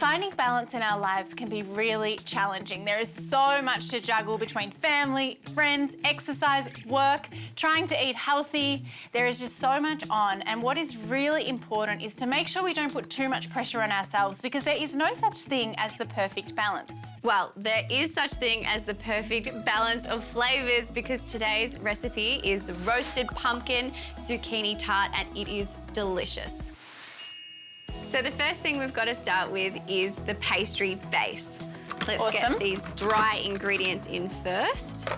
Finding balance in our lives can be really challenging. There is so much to juggle between family, friends, exercise, work, trying to eat healthy. There is just so much on, and what is really important is to make sure we don't put too much pressure on ourselves, because there is no such thing as the perfect balance. Well, there is such thing as the perfect balance of flavours, because today's recipe is the roasted pumpkin zucchini tart, and it is delicious. So the first thing we've got to start with is the pastry base. Let's get these dry ingredients in first.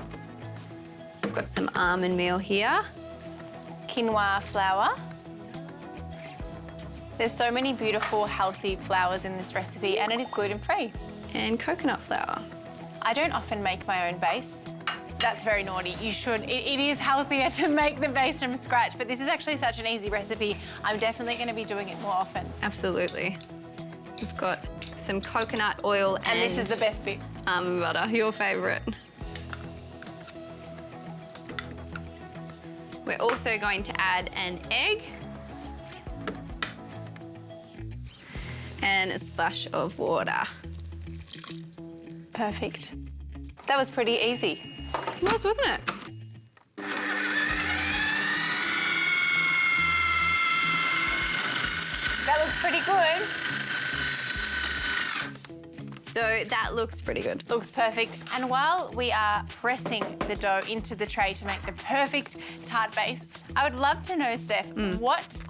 We've got some almond meal here. Quinoa flour. There's so many beautiful, healthy flours in this recipe, and it is gluten-free. And coconut flour. I don't often make my own base. That's very naughty. You should. It is healthier to make the base from scratch, but this is actually such an easy recipe. I'm definitely going to be doing it more often. Absolutely. We've got some coconut oil and this is the best bit. Almond butter, your favourite. We're also going to add an egg and a splash of water. Perfect. That was pretty easy. It was, wasn't it? That looks pretty good. So that looks pretty good. Looks perfect. And while we are pressing the dough into the tray to make the perfect tart base, I would love to know, Steph, what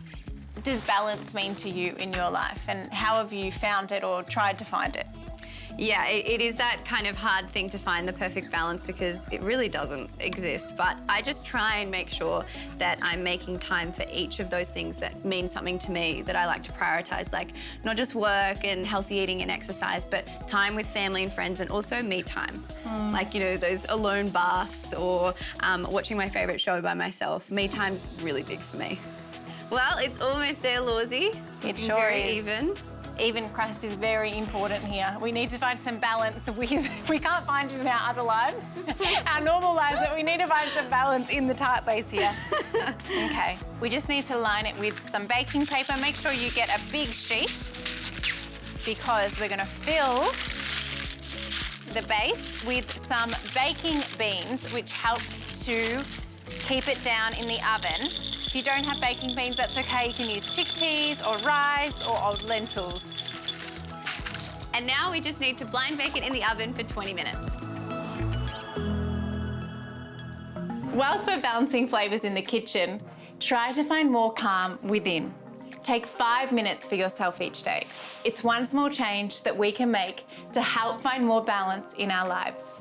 does balance mean to you in your life, and how have you found it or tried to find it? Yeah, it is that kind of hard thing to find the perfect balance, because it really doesn't exist. But I just try and make sure that I'm making time for each of those things that mean something to me, that I like to prioritise, like not just work and healthy eating and exercise, but time with family and friends, and also me time. Like, you know, those alone baths or watching my favourite show by myself. Me time's really big for me. Well, it's almost there, Lawsy. It sure very is. Even crust is very important here. We need to find some balance. We can't find it in our other lives, our normal lives, but we need to find some balance in the tart base here. Okay, we just need to line it with some baking paper. Make sure you get a big sheet, because we're gonna fill the base with some baking beans, which helps to keep it down in the oven. If you don't have baking beans, that's okay. You can use chickpeas or rice or old lentils. And now we just need to blind bake it in the oven for 20 minutes. Whilst we're balancing flavours in the kitchen, try to find more calm within. Take 5 minutes for yourself each day. It's one small change that we can make to help find more balance in our lives.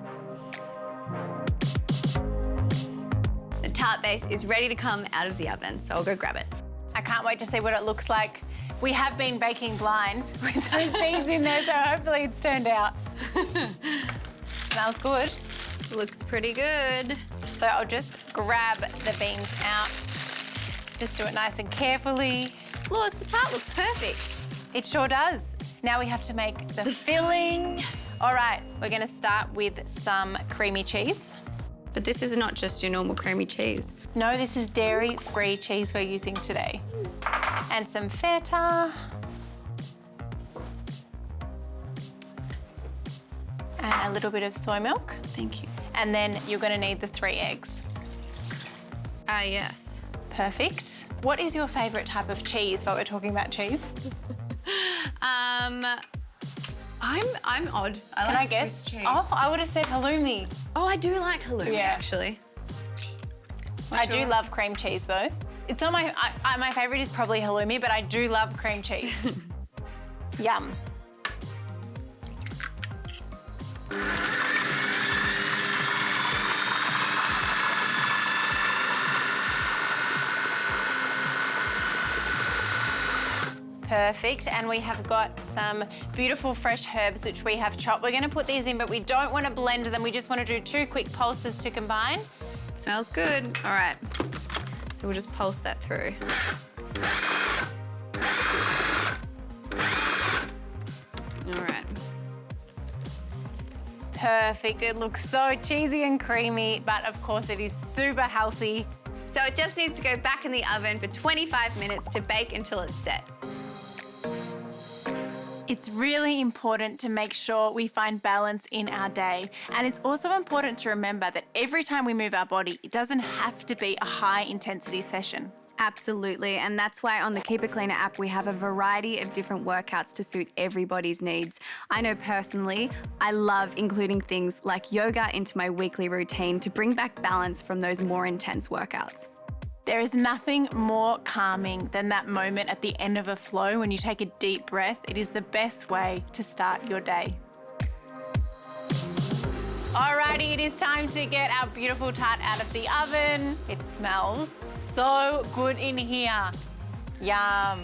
The tart base is ready to come out of the oven, so I'll go grab it. I can't wait to see what it looks like. We have been baking blind with those beans in there, so hopefully it's turned out. Smells good. Looks pretty good. So I'll just grab the beans out. Just do it nice and carefully. Laws, the tart looks perfect. It sure does. Now we have to make the filling. All right, we're gonna start with some creamy cheese. But this is not just your normal creamy cheese. No, this is dairy-free cheese we're using today. And some feta. And a little bit of soy milk. Thank you. And then you're gonna need the 3 eggs. Yes. Perfect. What is your favourite type of cheese while we're talking about cheese? I'm odd. Can I guess? Swiss cheese. Oh, I would have said halloumi. Oh, I do like halloumi, actually. I do love cream cheese, though. It's not my favourite is probably halloumi, but I do love cream cheese. Yum. Perfect, and we have got some beautiful fresh herbs which we have chopped. We're gonna put these in, but we don't wanna blend them. We just wanna do 2 quick pulses to combine. Smells good. All right, so we'll just pulse that through. All right. Perfect, it looks so cheesy and creamy, but of course it is super healthy. So it just needs to go back in the oven for 25 minutes to bake until it's set. It's really important to make sure we find balance in our day. And it's also important to remember that every time we move our body, it doesn't have to be a high intensity session. Absolutely, and that's why on the Keep It Cleaner app we have a variety of different workouts to suit everybody's needs. I know personally, I love including things like yoga into my weekly routine to bring back balance from those more intense workouts. There is nothing more calming than that moment at the end of a flow when you take a deep breath. It is the best way to start your day. Alrighty, it is time to get our beautiful tart out of the oven. It smells so good in here. Yum.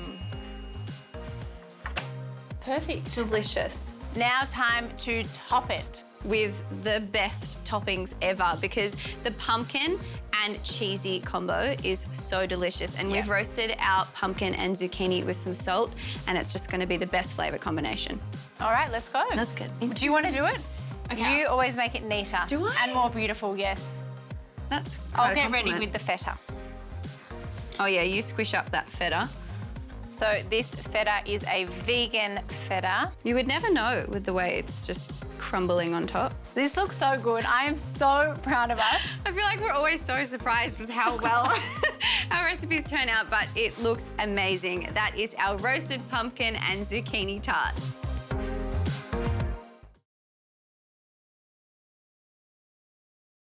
Perfect. Delicious. Now time to top it. With the best toppings ever because the pumpkin and cheesy combo is so delicious. And we've roasted our pumpkin and zucchini with some salt and it's just gonna be the best flavour combination. All right, let's go. That's good. Do you want to do it? Okay. You always make it neater. Do I? And more beautiful, yes. That's I'll get ready with the feta. Oh yeah, you squish up that feta. So this feta is a vegan feta. You would never know with the way it's just crumbling on top. This looks so good. I am so proud of us. I feel like we're always so surprised with how well our recipes turn out, but it looks amazing. That is our roasted pumpkin and zucchini tart.